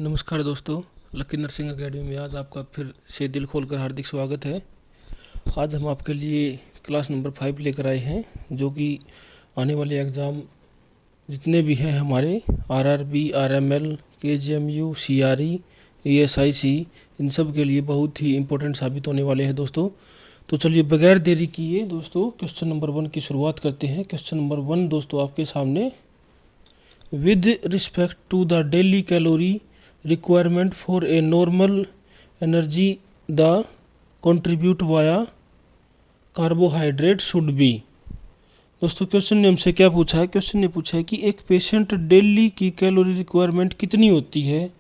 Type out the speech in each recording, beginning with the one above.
नमस्कार दोस्तों, lucky nursing academy में आज आपका फिर से दिल खोलकर हार्दिक स्वागत है। आज हम आपके लिए क्लास नंबर 5 लेकर आए हैं, जो कि आने वाले एग्ज़ाम जितने भी हैं हमारे RRB, RML, KGMU, CRE, ESIC, इन सब के लिए बहुत ही इम्पोर्टेंट साबित होने वाले हैं दोस्तों। तो चलिए बगैर देरी किए दोस्तों क्वेश्चन नंबर 1 की शुरुआत करते हैं। क्वेश्चन नंबर 1 दोस्तों आपके सामने, with respect to the daily calorie requirement for a normal energy the contribute via carbohydrate should be। दोस्तों क्वेश्चन ने हमसे क्या पूछा है? क्वेश्चन ने पूछा है कि एक पेशेंट डेली की कैलोरी रिक्वायरमेंट कितनी होती है,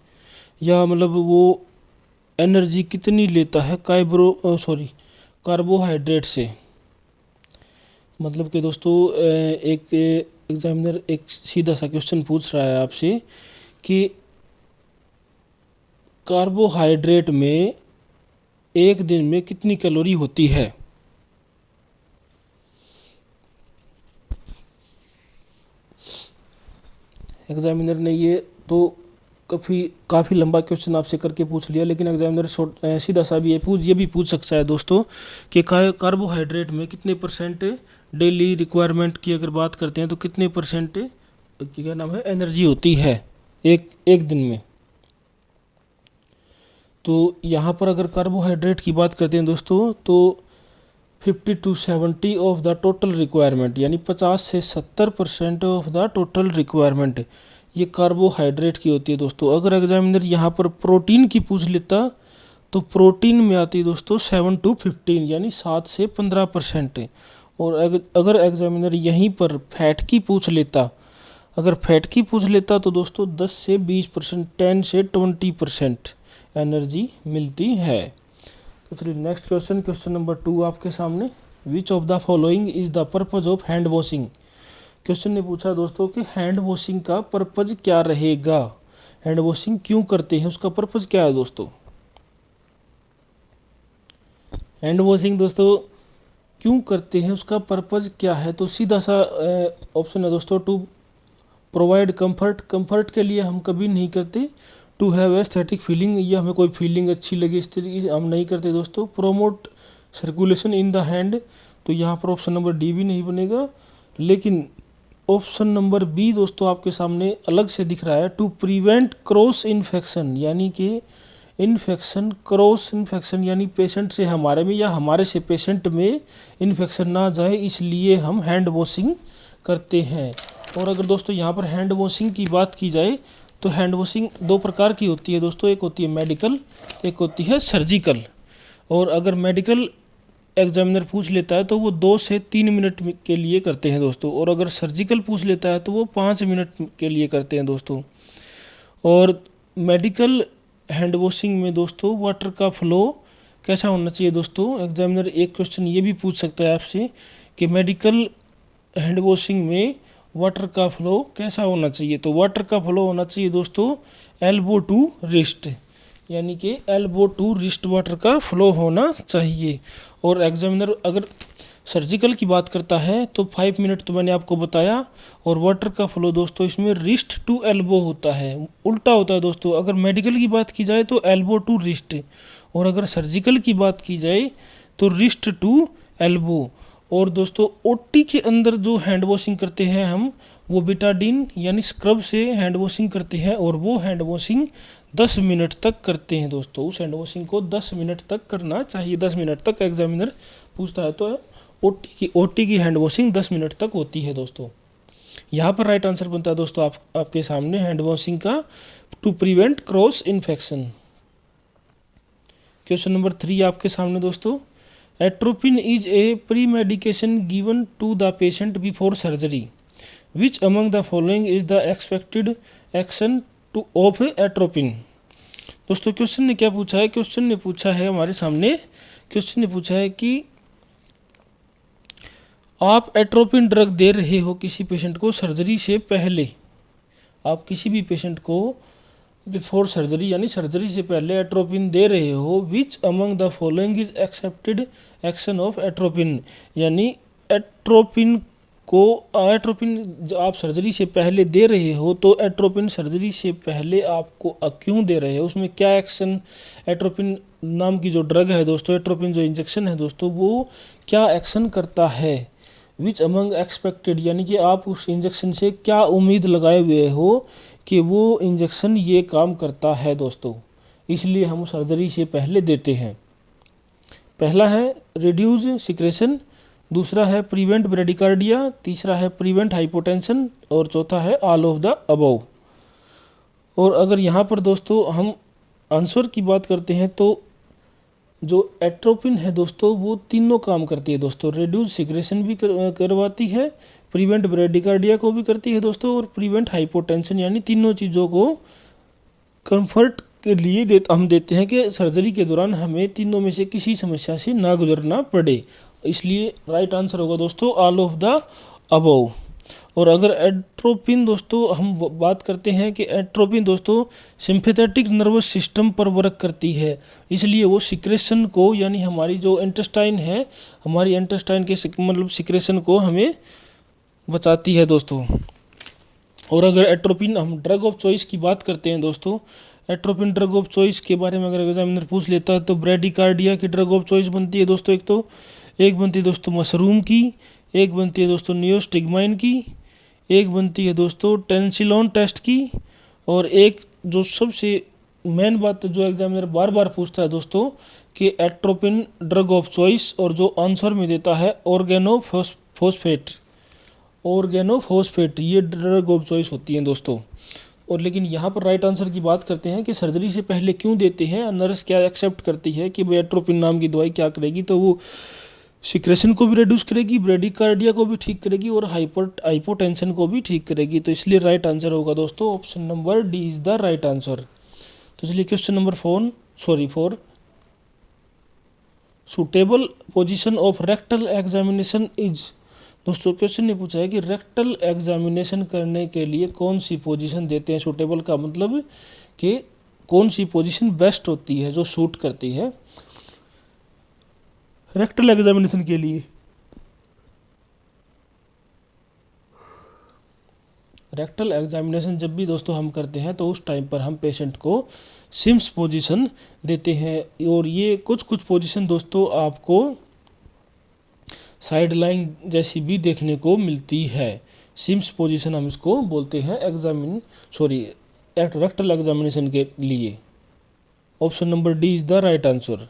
या मतलब वो एनर्जी कितनी लेता है कार्बोहाइड्रेट से। मतलब कि दोस्तों एक एग्जामिनर एक सीधा सा क्वेश्चन पूछ रहा है आपसे कि कार्बोहाइड्रेट में एक दिन में कितनी कैलोरी होती है। एग्जामिनर ने ये तो काफ़ी लंबा क्वेश्चन आपसे करके पूछ लिया, लेकिन एग्जामिनर सीधा सा भी ये भी पूछ सकता है दोस्तों कि कार्बोहाइड्रेट में कितने परसेंट डेली रिक्वायरमेंट की अगर बात करते हैं तो कितने परसेंट क्या नाम है एनर्जी होती है एक दिन में। तो यहाँ पर अगर कार्बोहाइड्रेट की बात करते हैं दोस्तों तो 50 to 70 of the total requirement, यानी 50 से 70% ऑफ द टोटल रिक्वायरमेंट ये कार्बोहाइड्रेट की होती है दोस्तों। अगर एग्जामिनर यहाँ पर प्रोटीन की पूछ लेता तो प्रोटीन में आती है दोस्तों 7 to 15, यानी 7 से 15%। और अगर एग्जामिनर यहीं पर फैट की पूछ लेता तो दोस्तों 10 से 20%, 10 से 20% एनर्जी मिलती है। तो चलिए नेक्स्ट क्वेश्चन नंबर 2 आपके सामने, which of the following is the purpose of hand washing. Question ने पूछा दोस्तों कि हैंड वॉशिंग का पर्पज क्या रहेगा, हैंड वॉशिंग क्यों करते हैं, उसका पर्पज क्या है दोस्तों। हैंड वॉशिंग दोस्तों क्यों करते हैं, उसका पर्पज क्या है। तो सीधा सा ऑप्शन है दोस्तों, टू प्रोवाइड कंफर्ट के लिए हम कभी नहीं करते। टू हैव एस्थेटिक फीलिंग, ये हमें कोई फीलिंग अच्छी लगे इस तरीके से हम नहीं करते दोस्तों। Promote circulation in the hand, तो यहाँ पर ऑप्शन नंबर डी भी नहीं बनेगा, लेकिन ऑप्शन नंबर बी दोस्तों आपके सामने अलग से दिख रहा है। टू प्रिवेंट क्रॉस इन्फेक्शन, यानी कि क्रॉस इन्फेक्शन यानी पेशेंट से हमारे में या हमारे से पेशेंट में इन्फेक्शन ना जाए, इसलिए हम हैंड वॉशिंग करते हैं। और अगर दोस्तों यहाँ पर हैंड वॉशिंग की बात की जाए तो हैंड वॉशिंग दो प्रकार की होती है दोस्तों, एक होती है मेडिकल, एक होती है सर्जिकल। और अगर मेडिकल एग्जामिनर पूछ लेता है तो वो 2 से 3 मिनट के लिए करते हैं दोस्तों, और अगर सर्जिकल पूछ लेता है तो वो 5 मिनट के लिए करते हैं दोस्तों। और मेडिकल हैंड वॉशिंग में दोस्तों वाटर का फ्लो कैसा होना चाहिए दोस्तों। एग्जामिनर एक क्वेश्चन ये भी पूछ सकता है आपसे कि मेडिकल हैंड वॉशिंग में वाटर का फ्लो कैसा होना चाहिए। तो वाटर का फ्लो होना चाहिए दोस्तों एल्बो टू रिस्ट, यानी कि एल्बो टू रिस्ट वाटर का फ्लो होना चाहिए। और एग्जामिनर अगर सर्जिकल की बात करता है तो 5 मिनट तो मैंने आपको बताया, और वाटर का फ्लो दोस्तों इसमें रिस्ट टू एल्बो होता है, उल्टा होता है दोस्तों। अगर मेडिकल की बात की जाए तो एल्बो टू रिस्ट, और अगर सर्जिकल की बात की जाए तो रिस्ट टू एल्बो। और दोस्तों ओटी के अंदर जो हैंड वॉशिंग करते हैं हम, वो बिटाडीन यानी स्क्रब से हैंड वॉशिंग करते हैं, और वो हैंड वॉशिंग 10 मिनट तक करते हैं दोस्तों। उस हैंड वॉशिंग को 10 मिनट तक करना चाहिए, 10 मिनट तक एग्जामिनर पूछता है तो ओटी की हैंड वॉशिंग 10 मिनट तक होती है दोस्तों। यहाँ पर राइट आंसर बनता है दोस्तों आपके सामने हैंड वॉशिंग का, to prevent cross infection. Question number 3 आपके सामने दोस्तों, atropine is a premedication given to the patient before surgery, which among the following is the expected action to of atropine. दोस्तों क्वेश्चन ने क्या पूछा है, question ने पूछा है कि आप एट्रोपिन ड्रग दे रहे हो किसी पेशेंट को सर्जरी से पहले, आप किसी भी पेशेंट को बिफोर सर्जरी यानी सर्जरी से पहले एट्रोपिन दे रहे हो, विच among the following is accepted action of atropine, यानी एट्रोपिन को एट्रोपिन जो आप सर्जरी से पहले दे रहे हो, तो एट्रोपिन सर्जरी से पहले आपको क्यों दे रहे हो, उसमें क्या एक्शन, एट्रोपिन नाम की जो ड्रग है दोस्तों, एट्रोपिन जो इंजेक्शन है दोस्तों, वो क्या एक्शन करता है, विच अमंग एक्सपेक्टेड, यानी कि आप उस इंजेक्शन से क्या उम्मीद लगाए हुए हो कि वो इंजेक्शन ये काम करता है दोस्तों, इसलिए हम सर्जरी से पहले देते हैं। पहला है रिड्यूस सिक्रेशन, दूसरा है प्रिवेंट ब्रेडिकार्डिया, तीसरा है प्रिवेंट हाइपोटेंशन और चौथा है ऑल ऑफ द अबव। और अगर यहाँ पर दोस्तों हम आंसर की बात करते हैं तो जो एट्रोपिन है दोस्तों वो तीनों काम करती है दोस्तों, रिड्यूस सिक्रेशन भी करवाती है, प्रिवेंट ब्रेडिकार्डिया को भी करती है दोस्तों, और प्रिवेंट हाइपोटेंशन, यानी तीनों चीज़ों को कंफर्ट के लिए हम देते हैं कि सर्जरी के दौरान हमें तीनों में से किसी समस्या से ना गुजरना पड़े। इसलिए राइट आंसर होगा दोस्तों ऑल ऑफ द अबव। और अगर एट्रोपिन दोस्तों हम बात करते हैं कि एट्रोपिन दोस्तों सिंपैथेटिक नर्वस सिस्टम पर वर्क करती है, इसलिए वो सिक्रेशन को, यानी हमारी जो इंटेस्टाइन है, हमारी इंटेस्टाइन के मतलब सिक्रेशन को हमें बचाती है दोस्तों। और अगर एट्रोपिन हम ड्रग ऑफ चॉइस की बात करते हैं दोस्तों, एट्रोपिन ड्रग ऑफ चॉइस के बारे में अगर एग्जामिनर पूछ लेता है तो ब्रेडिकार्डिया की ड्रग ऑफ चॉइस बनती है दोस्तों, एक बनती है दोस्तों मशरूम की, एक बनती है दोस्तों नियोस्टिग्माइन की, एक बनती है दोस्तों टेंसिलॉन टेस्ट की, और एक जो सबसे मेन बात जो एग्जामिनर बार बार पूछता है दोस्तों कि एट्रोपिन ड्रग ऑफ चॉइस, और जो आंसर में देता है ऑर्गेनोफॉस्फेट, ये ड्रग ऑफ चॉइस होती है दोस्तों। और लेकिन यहाँ पर राइट आंसर की बात करते हैं कि सर्जरी से पहले क्यों देते हैं, नर्स क्या एक्सेप्ट करती है कि एट्रोपिन नाम की दवाई क्या करेगी, तो वो सिक्रेशन को भी रिड्यूस करेगी, ब्रेडिकार्डिया को भी ठीक करेगी और हाइपोटेंशन को भी ठीक करेगी। तो इसलिए राइट आंसर होगा दोस्तों option number D is the right answer. तो चलिए question number 4, suitable position of rectal examination is. दोस्तों क्वेश्चन ने पूछा है कि रेक्टल एग्जामिनेशन करने के लिए कौन सी पोजीशन देते हैं, सुटेबल का मतलब कि कौन सी पोजीशन बेस्ट होती है, जो सूट करती है रेक्टल एग्जामिनेशन के लिए। रेक्टल एग्जामिनेशन जब भी दोस्तों हम करते हैं तो उस टाइम पर हम पेशेंट को सिम्स पोजीशन देते हैं, और ये कुछ पोजीशन दोस्तों आपको साइड लाइन जैसी भी देखने को मिलती है। सिम्स पोजीशन हम इसको बोलते हैं रेक्टल एग्जामिनेशन के लिए। Option number D is the right answer.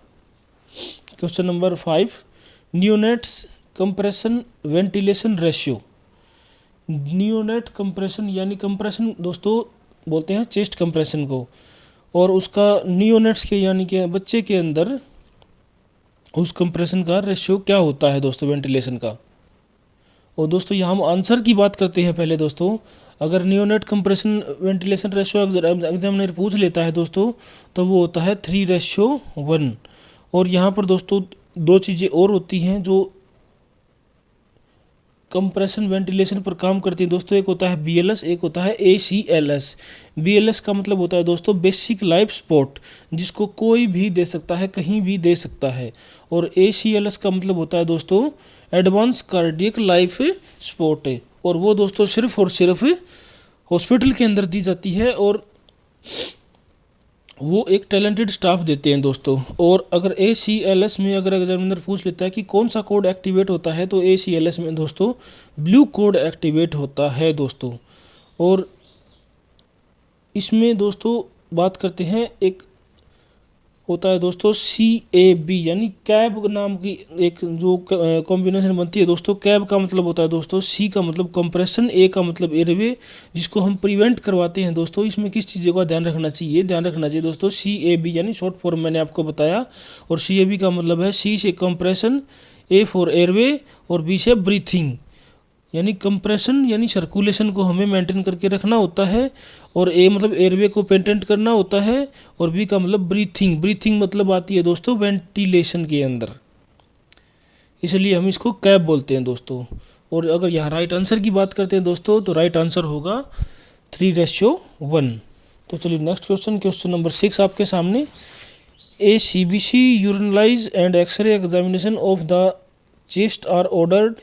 Question number 5, neonates compression ventilation ratio. Neonate compression यानी कंप्रेशन दोस्तों बोलते हैं चेस्ट कंप्रेशन को, और उसका नियोनेट्स के यानी कि बच्चे के अंदर उस कंप्रेशन का रेशियो क्या होता है दोस्तों वेंटिलेशन का। और दोस्तों यहाँ हम आंसर की बात करते हैं पहले दोस्तों। अगर neonate compression ventilation ratio examiner पूछ लेता है दोस्तों तो वो होता है 3:1। और यहाँ पर दोस्तों दो चीज़ें और होती हैं जो कंप्रेशन वेंटिलेशन पर काम करती है दोस्तों, एक होता है BLS, एक होता है ACLS। BLS का मतलब होता है दोस्तों बेसिक लाइफ सपोर्ट, जिसको कोई भी दे सकता है, कहीं भी दे सकता है। और ACLS का मतलब होता है दोस्तों एडवांस कार्डियक लाइफ सपोर्ट है, और वो दोस्तों सिर्फ और सिर्फ हॉस्पिटल के अंदर दी जाती है, और वो एक टैलेंटेड स्टाफ देते हैं दोस्तों। और अगर ACLS में अगर एग्जामिनर पूछ लेता है कि कौन सा कोड एक्टिवेट होता है, तो ACLS में दोस्तों ब्लू कोड एक्टिवेट होता है दोस्तों। और इसमें दोस्तों बात करते हैं, एक होता है दोस्तों CAB यानी कैब नाम की एक जो कॉम्बिनेशन बनती है दोस्तों। कैब का मतलब होता है दोस्तों C का मतलब कंप्रेशन, A का मतलब एयरवे, जिसको हम प्रिवेंट करवाते हैं दोस्तों। इसमें किस चीज़ों का ध्यान रखना चाहिए दोस्तों, CAB यानी शॉर्ट फॉर्म मैंने आपको बताया। और CAB का मतलब है C से कंप्रेशन, A फॉर एयरवे और B से ब्रीथिंग, यानी कंप्रेशन यानी सर्कुलेशन को हमें मेंटेन करके रखना होता है, और A मतलब एयरवे को पेटेंट करना होता है, और B का मतलब ब्रीथिंग मतलब आती है दोस्तों वेंटिलेशन के अंदर, इसलिए हम इसको कैब बोलते हैं दोस्तों। और अगर यहाँ राइट आंसर की बात करते हैं दोस्तों तो राइट आंसर होगा 3:1। तो चलिए नेक्स्ट क्वेश्चन नंबर 6 आपके सामने। CBC urinalysis and x-ray examination of the chest are ordered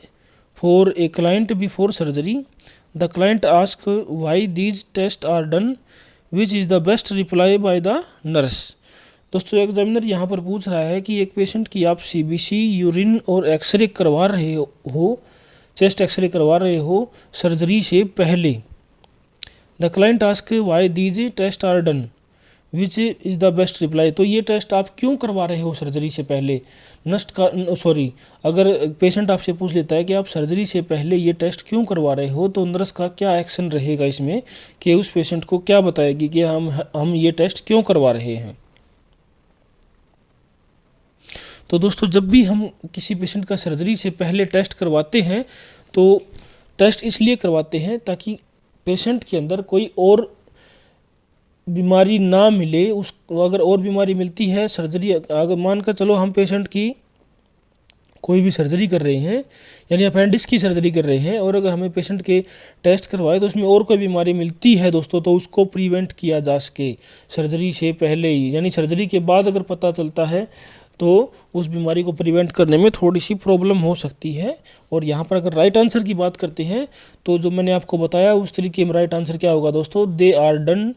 for a client before surgery. The client asks why these tests are done, which is the best reply by the nurse. दोस्तों examiner यहाँ पर पूछ रहा है कि एक patient की आप सीबीसी, यूरिन और एक्सरे करवा रहे हो, चेस्ट एक्सरे करवा रहे हो सर्जरी से पहले. The client ask why these tests are done, which is the best reply. तो ये टेस्ट आप क्यों करवा रहे हो सर्जरी से पहले. नस्ट का सॉरी, अगर पेशेंट आपसे पूछ लेता है कि आप सर्जरी से पहले ये टेस्ट क्यों करवा रहे हो, तो नर्स का क्या एक्शन रहेगा इसमें कि उस पेशेंट को क्या बताएगी कि हम ये टेस्ट क्यों करवा रहे हैं. तो दोस्तों जब भी हम किसी पेशेंट का सर्जरी से पहले टेस्ट करवाते हैं तो टेस्ट इसलिए करवाते हैं ताकि पेशेंट के अंदर कोई और बीमारी ना मिले. उस अगर और बीमारी मिलती है सर्जरी, अगर मान कर चलो हम पेशेंट की कोई भी सर्जरी कर रहे हैं, यानी अपेंडिक्स की सर्जरी कर रहे हैं, और अगर हमें पेशेंट के टेस्ट करवाए तो उसमें और कोई बीमारी मिलती है दोस्तों, तो उसको प्रिवेंट किया जा सके सर्जरी से पहले ही. यानी सर्जरी के बाद अगर पता चलता है तो उस बीमारी को प्रिवेंट करने में थोड़ी सी प्रॉब्लम हो सकती है. और यहाँ पर अगर राइट आंसर की बात करते हैं तो जो मैंने आपको बताया उस तरीके में राइट आंसर क्या होगा दोस्तों, they are done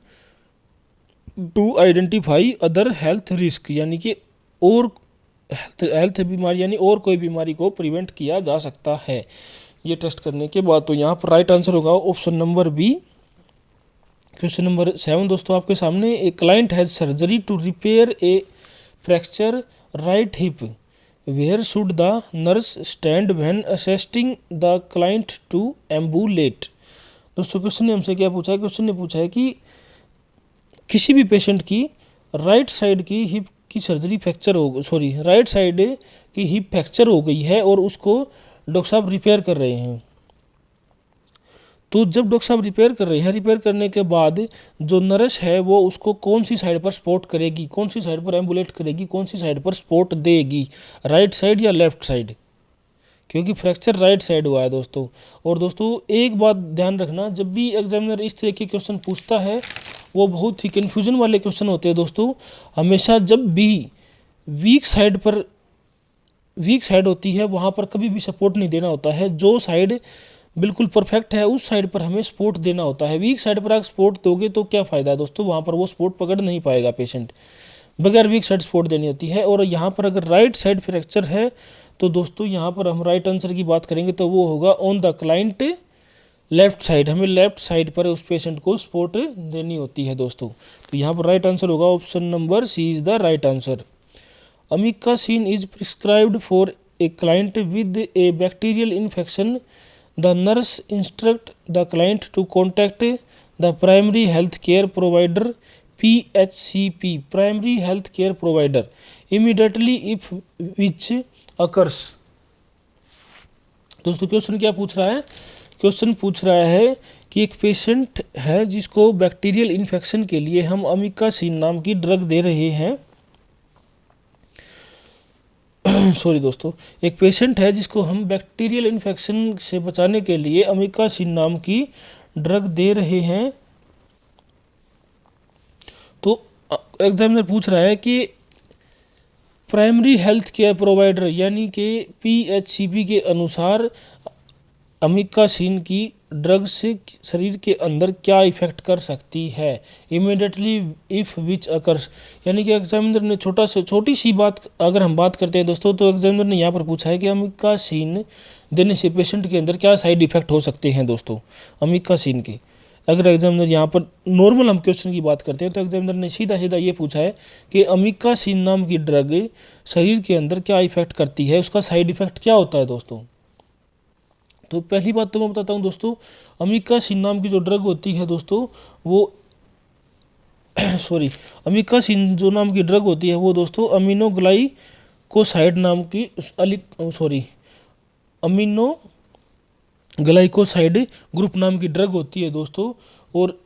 to identify other health risk, यानी कि और हेल्थ बीमारी यानी और कोई बीमारी को प्रिवेंट किया जा सकता है ये टेस्ट करने के बाद. तो यहाँ पर राइट आंसर होगा option number B. Question number 7 दोस्तों आपके सामने. A client has surgery to repair a fracture right hip, where should the nurse stand when assisting the client to ambulate. दोस्तों क्वेश्चन ने हमसे क्या पूछा है, क्वेश्चन ने पूछा है कि किसी भी पेशेंट की राइट साइड की हिप की सर्जरी फ्रैक्चर हो राइट साइड की हिप फ्रैक्चर हो गई है और उसको डॉक्टर साहब रिपेयर कर रहे हैं. तो जब डॉक्टर साहब रिपेयर कर रहे हैं, रिपेयर करने के बाद जो नर्स है वो उसको कौन सी साइड पर सपोर्ट करेगी, कौन सी साइड पर एम्बुलेट करेगी, कौन सी साइड पर सपोर्ट देगी, राइट साइड या लेफ्ट साइड, क्योंकि फ्रैक्चर राइट साइड हुआ है दोस्तों. और दोस्तों एक बात ध्यान रखना, जब भी एग्जामिनर इस तरह के क्वेश्चन पूछता है वो बहुत ही कन्फ्यूजन वाले क्वेश्चन होते हैं दोस्तों. हमेशा जब भी वीक साइड होती है वहाँ पर कभी भी सपोर्ट नहीं देना होता है. जो साइड बिल्कुल परफेक्ट है उस साइड पर हमें सपोर्ट देना होता है. वीक साइड पर अगर सपोर्ट दोगे तो क्या फ़ायदा है दोस्तों, वहाँ पर वो सपोर्ट पकड़ नहीं पाएगा पेशेंट, बगैर वीक साइड सपोर्ट देनी होती है. और यहाँ पर अगर राइट साइड फ्रैक्चर है तो दोस्तों यहाँ पर हम राइट आंसर की बात करेंगे तो वो होगा on the client left side. हमें लेफ्ट साइड पर उस पेशेंट को सपोर्ट देनी होती है दोस्तों. तो यहाँ पर राइट आंसर होगा option number C is the right answer. Amikacin is prescribed for a client with a bacterial infection. The nurse instruct the client to contact the primary health care provider PHCP, primary health care provider, immediately if which occurs. दोस्तों question क्या पूछ रहा है, question पूछ रहा है कि एक पेशेंट है जिसको बैक्टीरियल इन्फेक्शन के लिए हम अमिकासिन नाम की ड्रग दे रहे हैं. सॉरी दोस्तों, एक पेशेंट है जिसको हम बैक्टीरियल इन्फेक्शन से बचाने के लिए अमिकासिन नाम की ड्रग दे रहे हैं. तो एग्जामिनर पूछ रहा है कि प्राइमरी हेल्थ केयर प्रोवाइडर यानी कि PHCP के अनुसार अमिकासिन की ड्रग से शरीर के अंदर क्या इफेक्ट कर सकती है, इमीडिएटली इफ विच अकर्स. यानी कि एग्जामिनर ने छोटी सी बात अगर हम बात करते हैं दोस्तों, तो एग्जामिनर ने यहाँ पर पूछा है कि अमिकासिन देने से पेशेंट के अंदर क्या साइड इफेक्ट हो सकते हैं दोस्तों अमिकासिन के. अगर एग्जामिनर यहाँ पर नॉर्मल हम क्वेश्चन की बात करते हैं तो एग्जामिनर ने सीधा ये पूछा है कि अमिकासिन नाम की ड्रग शरीर के अंदर क्या इफेक्ट करती है, उसका साइड इफेक्ट क्या होता है दोस्तों. तो पहली बात तो मैं बताता हूँ दोस्तों, अमिकासिन नाम की जो ड्रग होती है दोस्तों वो अमिकासिन जो नाम की ड्रग होती है वो दोस्तों अमीनोग्लाइकोसाइड नाम की अमीनोग्लाइकोसाइड ग्रुप नाम की ड्रग होती है दोस्तों. और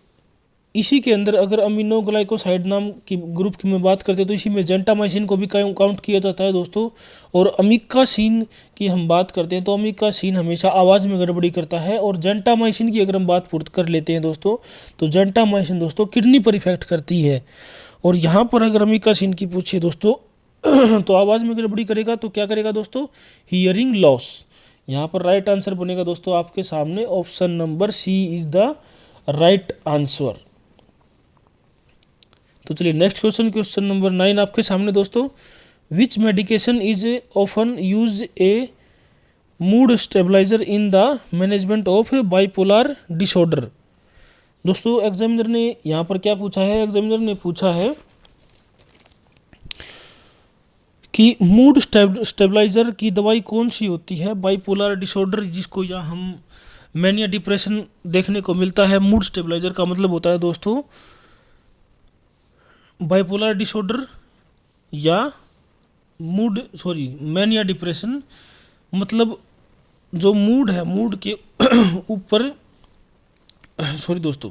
इसी के अंदर अगर अमीनोग्लाइकोसाइड नाम की ग्रुप की मैं बात करते हैं तो इसी में जेंटामाइसिन को भी काउंट किया जाता है दोस्तों. और अमिकासिन की हम बात करते हैं तो अमिकासिन हमेशा आवाज़ में गड़बड़ी करता है. और जेंटामाइसिन की अगर हम बात पूर्त कर लेते हैं दोस्तों तो जेंटामाइसिन दोस्तों किडनी पर इफेक्ट करती है. और यहाँ पर अगर अमिकासिन की पूछे दोस्तों तो आवाज़ में गड़बड़ी करेगा तो क्या करेगा दोस्तों, हियरिंग लॉस, यहाँ पर राइट आंसर बनेगा दोस्तों आपके सामने option number C is the right answer. तो चलिए नेक्स्ट क्वेश्चन, क्वेश्चन नंबर 9 आपके सामने दोस्तों। Which medication is often use a mood stabiliser in the management of bipolar disorder. दोस्तों एग्जामिनर ने यहाँ पर क्या पूछा है, एग्जामिनर ने पूछा है कि मूड स्टेबलाइजर की दवाई कौन सी होती है बाइपोलर डिसऑर्डर, जिसको यहाँ हम मैनिया डिप्रेशन देखने को मिलता है। मूड स्टेबलाइजर का मतलब होता है दोस्तों बाइपोलर डिसऑर्डर या मैनिया डिप्रेशन, मतलब जो मूड है, मूड के ऊपर दोस्तों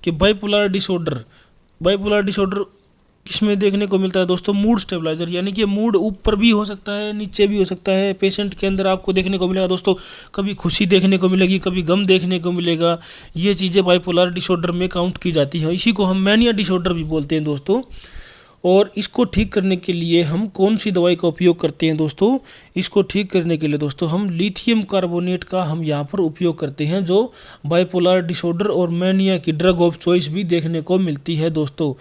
कि बाइपोलर डिसऑर्डर किसमें देखने को मिलता है दोस्तों, मूड स्टेबलाइजर, यानी कि मूड ऊपर भी हो सकता है नीचे भी हो सकता है। पेशेंट के अंदर आपको देखने को मिलेगा दोस्तों, कभी खुशी देखने को मिलेगी, कभी गम देखने को मिलेगा। ये चीज़ें बाइपोलर डिसऑर्डर में काउंट की जाती है। इसी को हम मैनिया डिसऑर्डर भी बोलते हैं दोस्तों। और इसको ठीक करने के लिए हम कौन सी दवाई का उपयोग करते हैं दोस्तों, इसको ठीक करने के लिए दोस्तों हम लिथियम कार्बोनेट का हम यहाँ पर उपयोग करते हैं, जो बाइपोलर डिसऑर्डर और मैनिया की ड्रग ऑफ चॉइस भी देखने को मिलती है दोस्तों।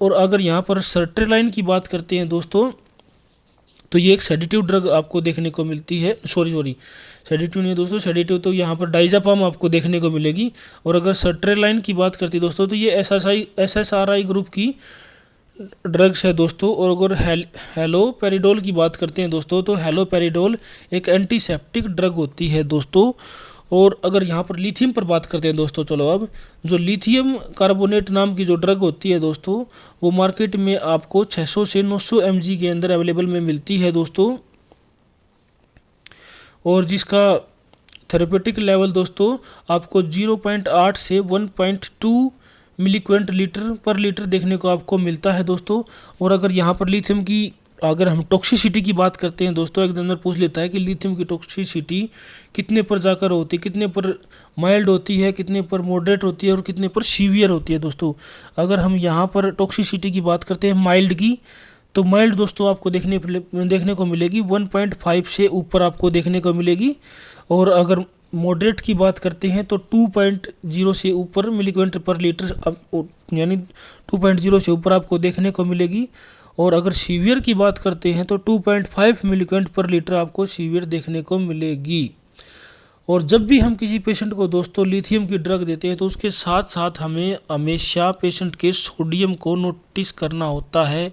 और अगर यहाँ पर सर्ट्रेलाइन की बात करते हैं दोस्तों, तो ये एक सेडेटिव ड्रग आपको देखने को मिलती है। सेडेटिव नहीं दोस्तों, सेडेटिव तो यहाँ पर डाइजापाम आपको देखने को मिलेगी। और अगर सर्ट्रेलाइन की बात करती है दोस्तों, तो ये SSRI ग्रुप की ड्रग्स है दोस्तों। और अगर हेलोपेरिडोल की बात करते हैं दोस्तों, तो हेलोपेरिडोल एक एंटीसेप्टिक ड्रग होती है दोस्तों। और अगर यहाँ पर लिथियम पर बात करते हैं दोस्तों, चलो अब जो लिथियम कार्बोनेट नाम की जो ड्रग होती है दोस्तों, वो मार्केट में आपको 600 से 900 mg के अंदर अवेलेबल में मिलती है दोस्तों। और जिसका थेरेपेटिक लेवल दोस्तों आपको 0.8 से 1.2 मिलीक्वेंट लीटर पर लीटर देखने को आपको मिलता है दोस्तों। और अगर यहाँ पर लिथियम की अगर हम टॉक्सिसिटी की बात करते हैं दोस्तों, एग्जामिनर पूछ लेता है कि लिथियम की टॉक्सिसिटी कितने पर जाकर होती है, कितने पर माइल्ड होती है, कितने पर मॉडरेट होती है और कितने पर सीवियर होती है दोस्तों। अगर हम यहाँ पर टॉक्सिसिटी की बात करते हैं माइल्ड की, तो माइल्ड दोस्तों आपको देखने को मिलेगी 1.5 से ऊपर आपको देखने को मिलेगी। और अगर मॉडरेट की बात करते हैं तो 2.0 से ऊपर मिलीक्वेंट पर लीटर यानी 2.0 से ऊपर आपको देखने को मिलेगी। और अगर सीवियर की बात करते हैं तो 2.5 मिलीक्वेंट पर लीटर आपको सीवियर देखने को मिलेगी। और जब भी हम किसी पेशेंट को दोस्तों लिथियम की ड्रग देते हैं, तो उसके साथ साथ हमें हमेशा पेशेंट के सोडियम को नोटिस करना होता है।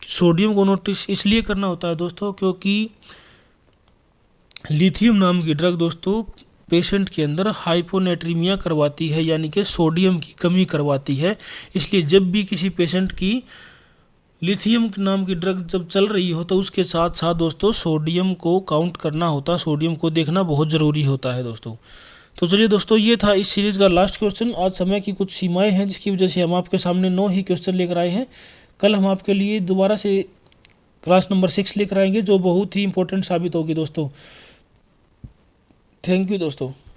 सोडियम को नोटिस इसलिए करना होता है दोस्तों, क्योंकि लिथियम नाम की ड्रग दोस्तों पेशेंट के अंदर हाइपोनेट्रीमिया करवाती है, यानी कि सोडियम की कमी करवाती है। इसलिए जब भी किसी पेशेंट की लिथियम नाम की ड्रग जब चल रही हो, तो उसके साथ साथ दोस्तों सोडियम को काउंट करना होता है, सोडियम को देखना बहुत ज़रूरी होता है दोस्तों। तो चलिए दोस्तों, ये था इस सीरीज़ का लास्ट क्वेश्चन। आज समय की कुछ सीमाएं हैं, जिसकी वजह से हम आपके सामने 9 ही क्वेश्चन लेकर आए हैं। कल हम आपके लिए दोबारा से क्लास नंबर 6 लेकर आएंगे, जो बहुत ही इंपॉर्टेंट साबित होगी दोस्तों। थैंक यू दोस्तों।